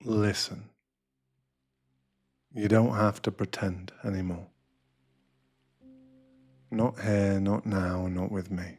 Listen. You don't have to pretend anymore. Not here, not now, not with me.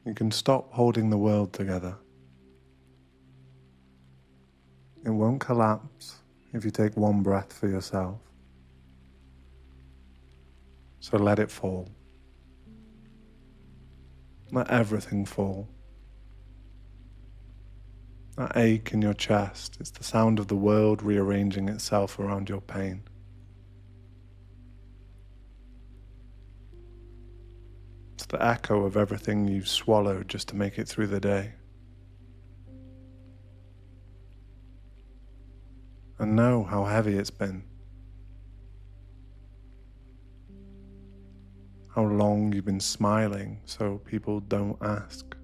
You can stop holding the world together. It won't collapse if you take one breath for yourself. So let it fall. Let everything fall. That ache in your chest, it's the sound of the world rearranging itself around your pain. It's the echo of everything you've swallowed just to make it through the day. And know how heavy it's been. How long you've been smiling so people don't ask.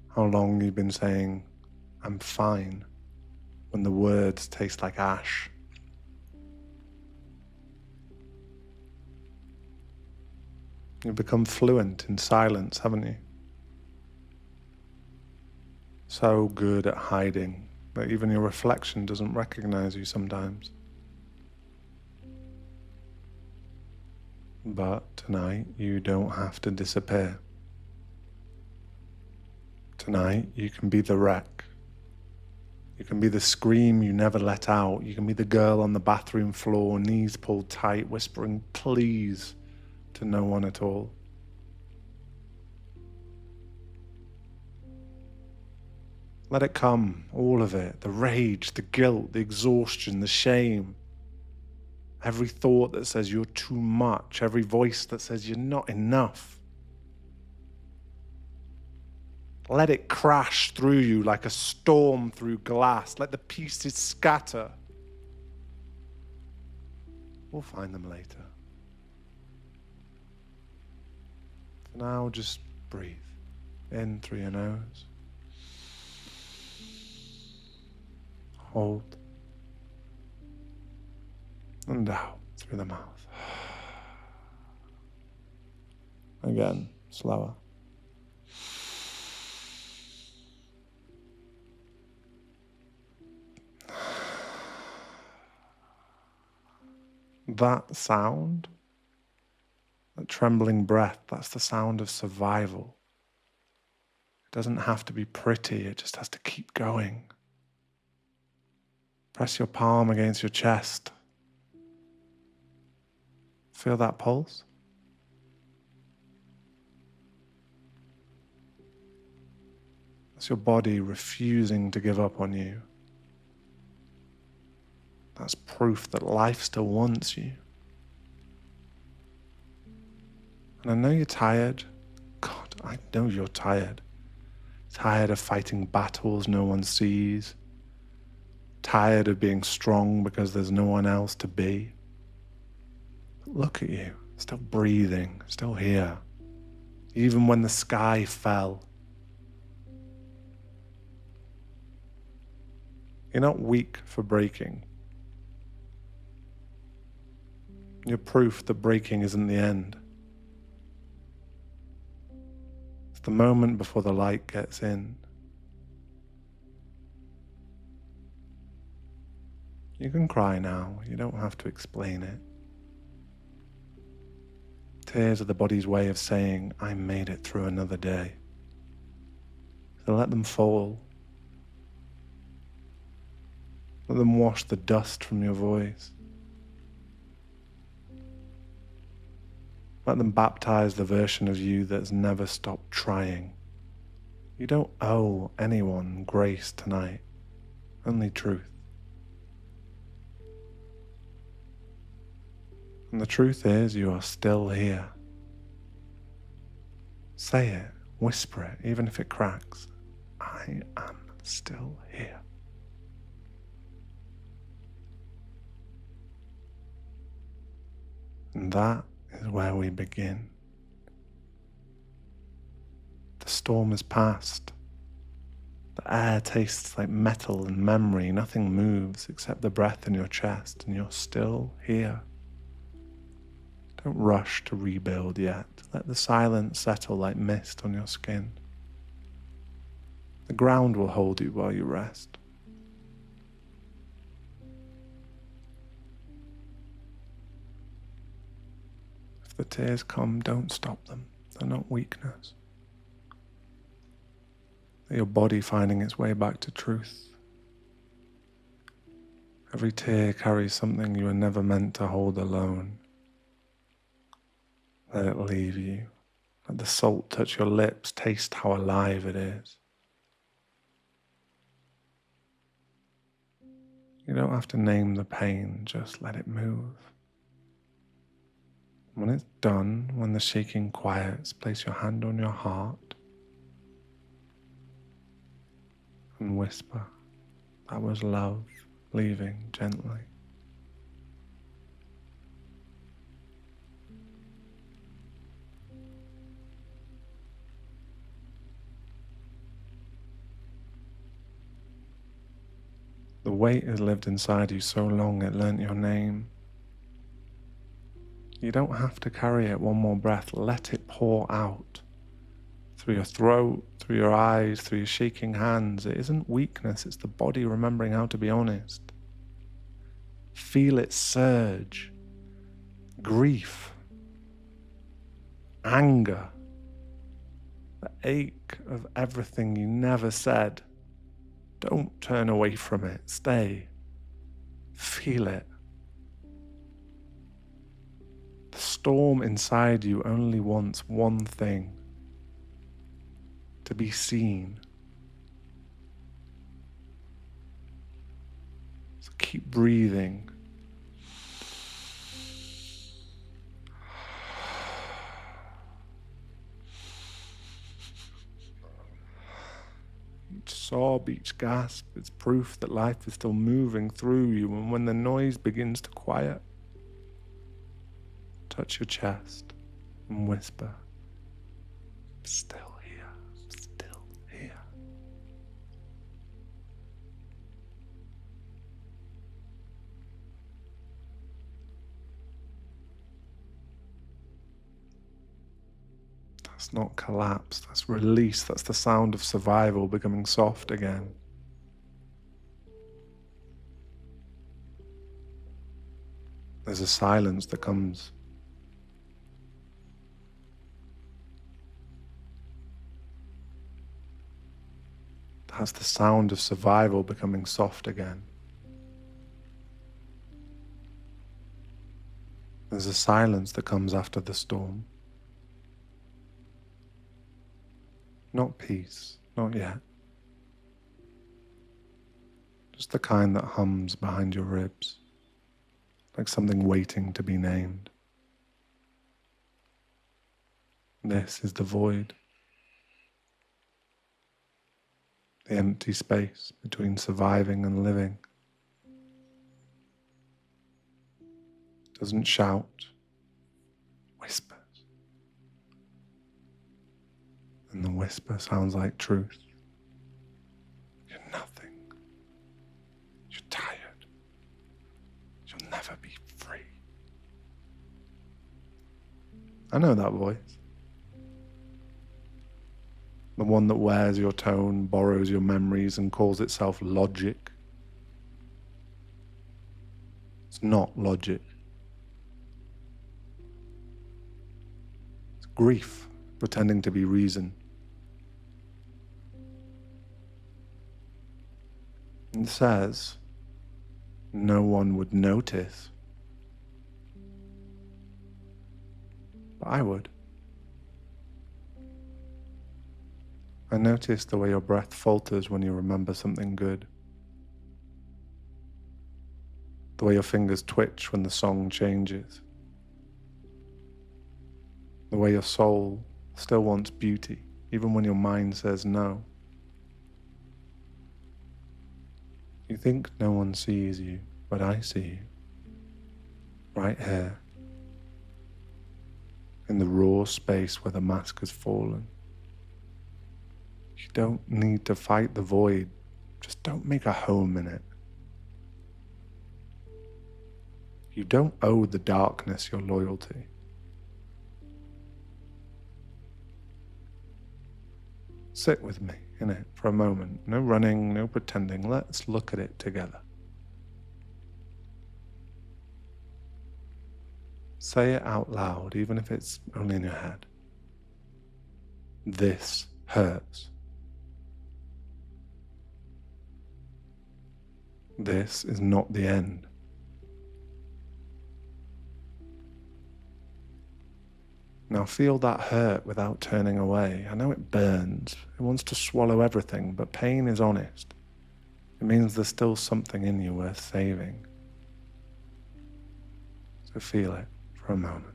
How long you've been saying, "I'm fine," when the words taste like ash. You've become fluent in silence, haven't you? So good at hiding that even your reflection doesn't recognize you sometimes. But tonight you don't have to disappear. Tonight you can be the wreck. You can be the scream you never let out. You can be the girl on the bathroom floor, knees pulled tight, whispering please to no one at all. Let it come, all of it, the rage, the guilt, the exhaustion, the shame. Every thought that says you're too much, every voice that says you're not enough. Let it crash through you like a storm through glass. Let the pieces scatter. We'll find them later. For now, just breathe. In through your nose. Hold. And out through the mouth. Again, slower. That sound, that trembling breath, that's the sound of survival. It doesn't have to be pretty, it just has to keep going. Press your palm against your chest. Feel that pulse? That's your body refusing to give up on you. That's proof that life still wants you. And I know you're tired. God, I know you're tired. Tired of fighting battles no one sees. Tired of being strong because there's no one else to be. But look at you, still breathing, still here. Even when the sky fell. You're not weak for breaking. You're proof that breaking isn't the end. It's the moment before the light gets in. You can cry now, you don't have to explain it. Tears are the body's way of saying, I made it through another day. So let them fall. Let them wash the dust from your voice. Let them baptize the version of you that's never stopped trying. You don't owe anyone grace tonight, only truth. And the truth is, you are still here. Say it, whisper it, even if it cracks. I am still here. And that is where we begin. The storm is past. The air tastes like metal and memory. Nothing moves except the breath in your chest, and you're still here. Don't rush to rebuild yet. Let the silence settle like mist on your skin. The ground will hold you while you rest. If the tears come, don't stop them. They're not weakness. They're your body finding its way back to truth. Every tear carries something you were never meant to hold alone. Let it leave you. Let the salt touch your lips. Taste how alive it is. You don't have to name the pain, just let it move. When it's done, when the shaking quiets, place your hand on your heart and whisper, that was love leaving gently. The weight has lived inside you so long it learnt your name. You don't have to carry it one more breath. Let it pour out through your throat, through your eyes, through your shaking hands. It isn't weakness, it's the body remembering how to be honest. Feel it surge. Grief, anger, the ache of everything you never said. Don't turn away from it. Stay. Feel it. The storm inside you only wants one thing: to be seen. So keep breathing. Each sob, each gasp, it's proof that life is still moving through you, and when the noise begins to quiet, touch your chest and whisper, I'm still here, I'm still here. That's not collapse, that's release, that's the sound of survival becoming soft again. There's a silence that comes. That's the sound of survival becoming soft again. There's a silence that comes after the storm. Not peace, not yet. Just the kind that hums behind your ribs, like something waiting to be named. This is the void. The empty space between surviving and living. Doesn't shout, whispers. And the whisper sounds like truth. You're nothing. You're tired. You'll never be free. I know that voice. The one that wears your tone, borrows your memories, and calls itself logic. It's not logic. It's grief pretending to be reason. It says no one would notice. But I would. I notice the way your breath falters when you remember something good. The way your fingers twitch when the song changes. The way your soul still wants beauty, even when your mind says no. You think no one sees you, but I see you. Right here. In the raw space where the mask has fallen. You don't need to fight the void. Just don't make a home in it. You don't owe the darkness your loyalty. Sit with me in it for a moment. No running, no pretending. Let's look at it together. Say it out loud, even if it's only in your head. This hurts. This is not the end. Now feel that hurt without turning away. I know it burns. It wants to swallow everything, but pain is honest. It means there's still something in you worth saving. So feel it for a moment.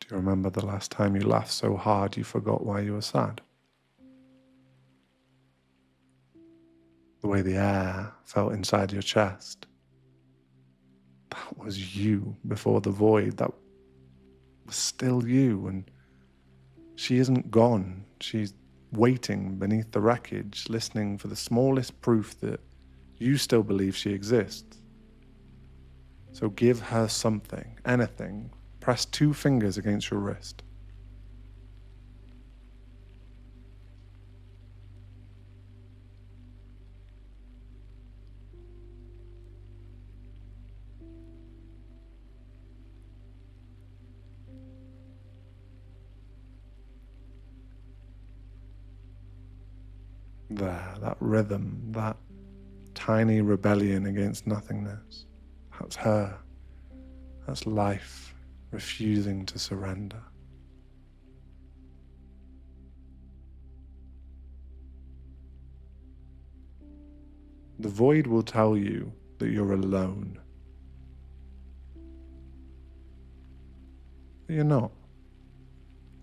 Do you remember the last time you laughed so hard you forgot why you were sad? The way the air felt inside your chest. That was you before the void. That was still you. And she isn't gone. She's waiting beneath the wreckage, listening for the smallest proof that you still believe she exists. So give her something, anything. Press 2 fingers against your wrist. There, that rhythm, that tiny rebellion against nothingness. That's her. That's life refusing to surrender. The void will tell you that you're alone. But you're not.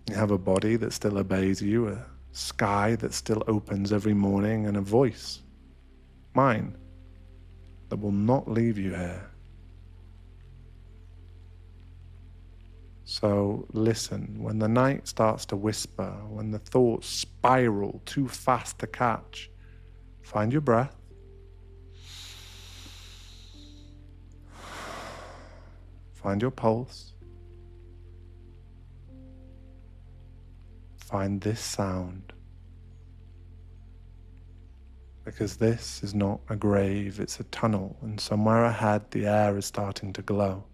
You have a body that still obeys you, a sky that still opens every morning, and a voice, mine, that will not leave you here. So listen, when the night starts to whisper, when the thoughts spiral too fast to catch, find your breath. Find your pulse. Find this sound. Because this is not a grave, it's a tunnel, and somewhere ahead the air is starting to glow.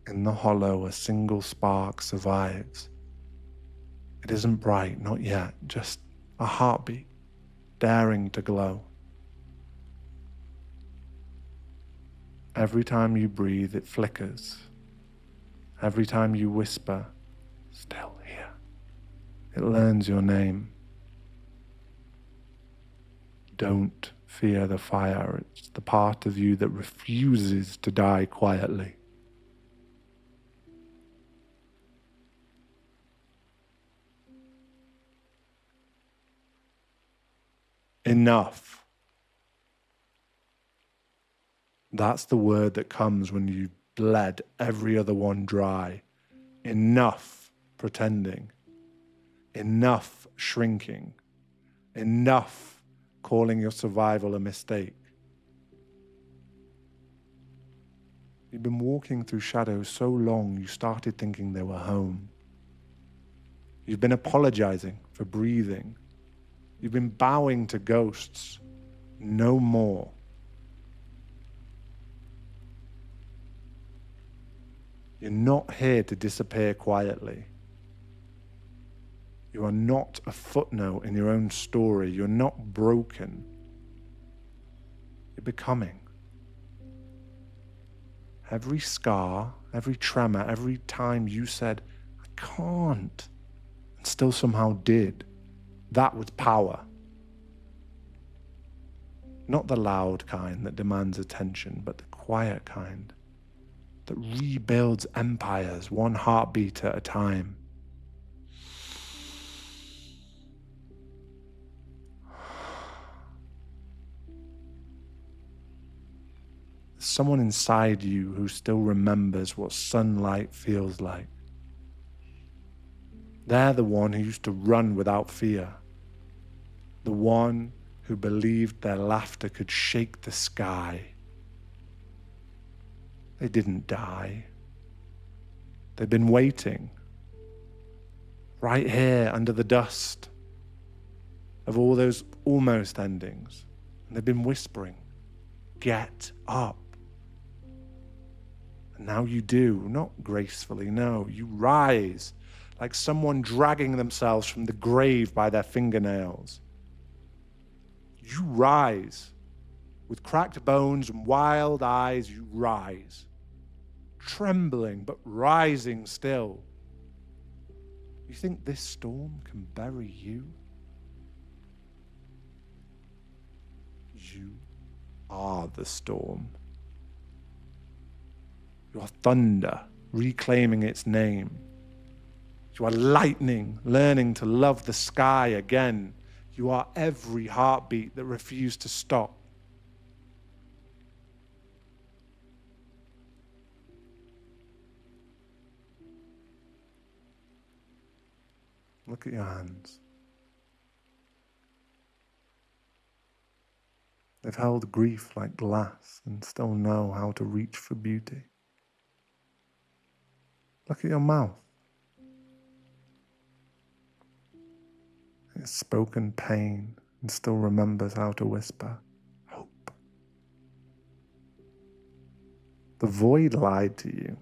In the hollow, a single spark survives. It isn't bright, not yet, just a heartbeat, daring to glow. Every time you breathe, it flickers. Every time you whisper, still here, it learns your name. Don't fear the fire. It's the part of you that refuses to die quietly. Enough. That's the word that comes when you bled every other one dry. Enough pretending. Enough shrinking. Enough calling your survival a mistake. You've been walking through shadows so long you started thinking they were home. You've been apologizing for breathing. You've been bowing to ghosts. No more. You're not here to disappear quietly. You are not a footnote in your own story. You're not broken. You're becoming. Every scar, every tremor, every time you said, I can't, and still somehow did, that was power. Not the loud kind that demands attention, but the quiet kind that rebuilds empires one heartbeat at a time. someone inside you who still remembers what sunlight feels like. They're the one who used to run without fear. The one who believed their laughter could shake the sky. They didn't die. They've been waiting, right here under the dust of all those almost endings. And they've been whispering, get up. And now you do, not gracefully, no, you rise like someone dragging themselves from the grave by their fingernails. You rise. With cracked bones and wild eyes, you rise. Trembling, but rising still. You think this storm can bury you? You are the storm. You are thunder, reclaiming its name. You are lightning, learning to love the sky again. You are every heartbeat that refused to stop. Look at your hands. They've held grief like glass and still know how to reach for beauty. Look at your mouth. It's spoken pain and still remembers how to whisper hope. The void lied to you.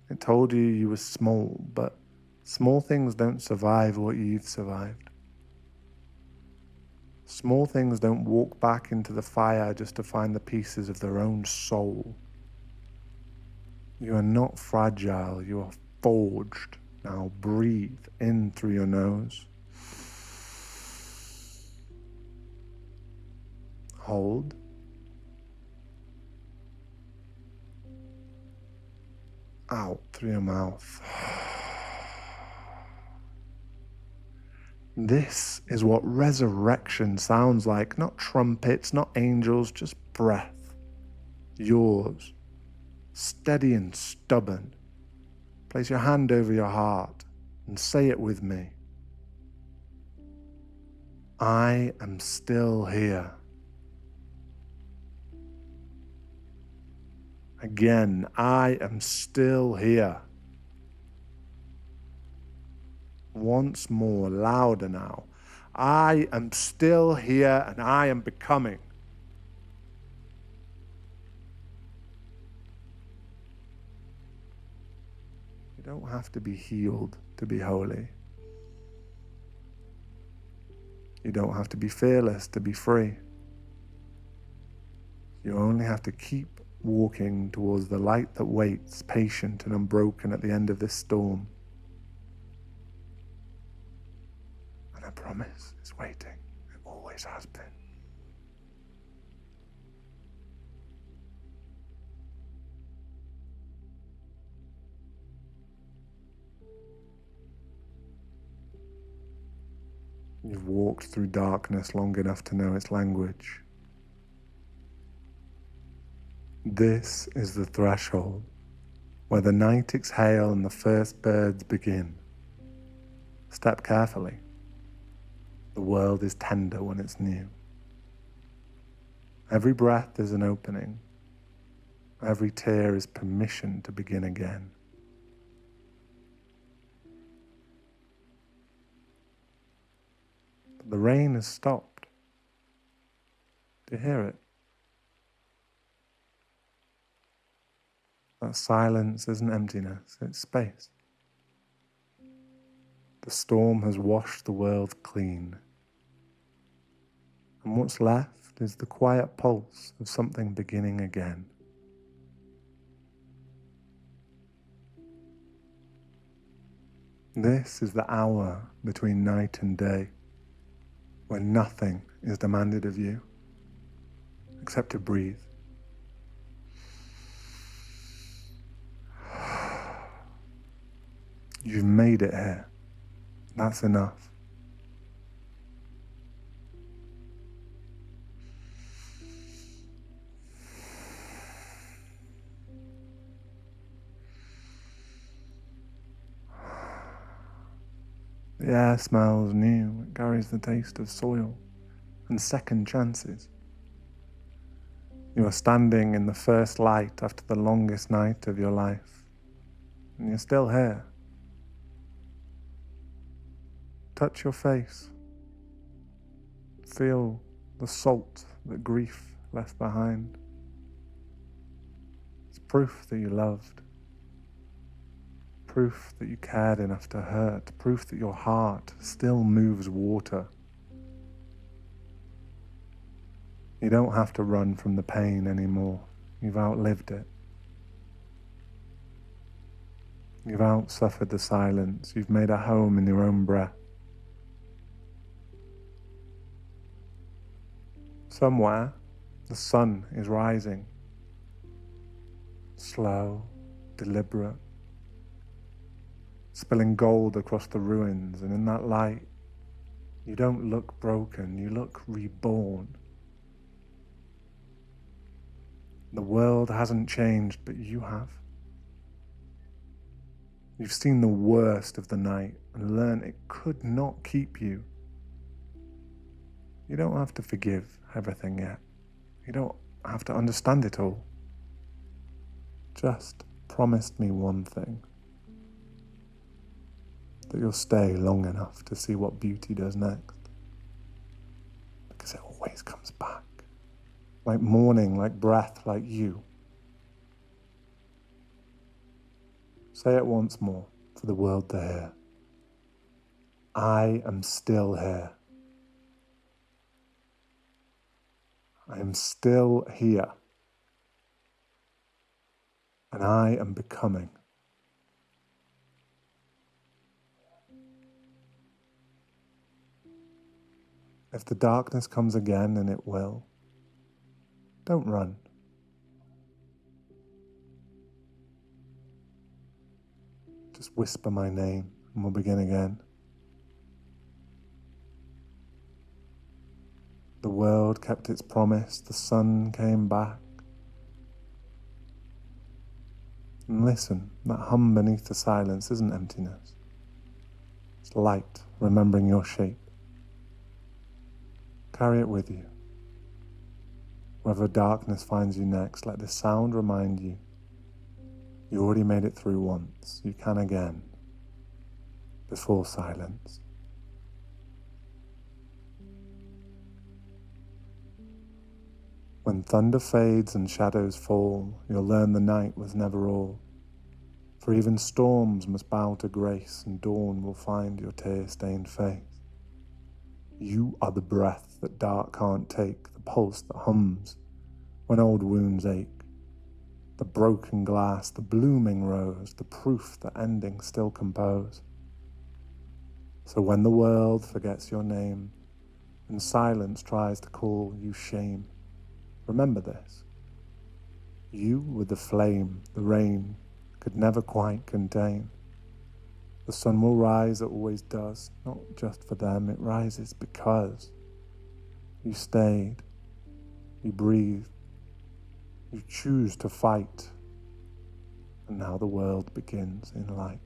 It told you you were small, but small things don't survive what you've survived. Small things don't walk back into the fire just to find the pieces of their own soul. You are not fragile, you are forged. Now breathe in through your nose. Hold. Out through your mouth. This is what resurrection sounds like. Not trumpets, not angels, just breath. Yours. Steady and stubborn. Place your hand over your heart and say it with me. I am still here. Again, I am still here. Once more, louder now. I am still here and I am becoming. You don't have to be healed to be holy. You don't have to be fearless to be free. You only have to keep walking towards the light that waits, patient and unbroken at the end of this storm. And I promise it's waiting. It always has been. You've walked through darkness long enough to know its language. This is the threshold where the night exhale and the first birds begin. Step carefully. The world is tender when it's new. Every breath is an opening. Every tear is permission to begin again. But the rain has stopped. Do you hear it? That silence isn't emptiness, it's space. The storm has washed the world clean. And what's left is the quiet pulse of something beginning again. This is the hour between night and day, when nothing is demanded of you, except to breathe. You've made it here. That's enough. The air smells new, it carries the taste of soil and second chances. You are standing in the first light after the longest night of your life, and you're still here. Touch your face. Feel the salt that grief left behind. It's proof that you loved. Proof that you cared enough to hurt. Proof that your heart still moves water. You don't have to run from the pain anymore. You've outlived it. You've outsuffered the silence. You've made a home in your own breath. Somewhere, the sun is rising. Slow, deliberate, spilling gold across the ruins, and in that light, you don't look broken, you look reborn. The world hasn't changed, but you have. You've seen the worst of the night and learned it could not keep you. You don't have to forgive everything yet. You don't have to understand it all. Just promise me one thing. That you'll stay long enough to see what beauty does next. Because it always comes back. Like morning, like breath, like you. Say it once more for the world to hear. I am still here. I am still here. And I am becoming. If the darkness comes again, and it will, don't run. Just whisper my name and we'll begin again. The world kept its promise, the sun came back. And listen, that hum beneath the silence isn't emptiness. It's light, remembering your shape. Carry it with you. Wherever darkness finds you next, let this sound remind you. You already made it through once, you can again, before silence. When thunder fades and shadows fall, you'll learn the night was never all. For even storms must bow to grace, and dawn will find your tear-stained face. You are the breath that dark can't take, the pulse that hums when old wounds ache, the broken glass, the blooming rose, the proof that endings still compose. So when the world forgets your name, and silence tries to call you shame, remember this. You were the flame the rain could never quite contain. The sun will rise, it always does, not just for them, it rises because you stayed, you breathed, you choose to fight, and now the world begins in light.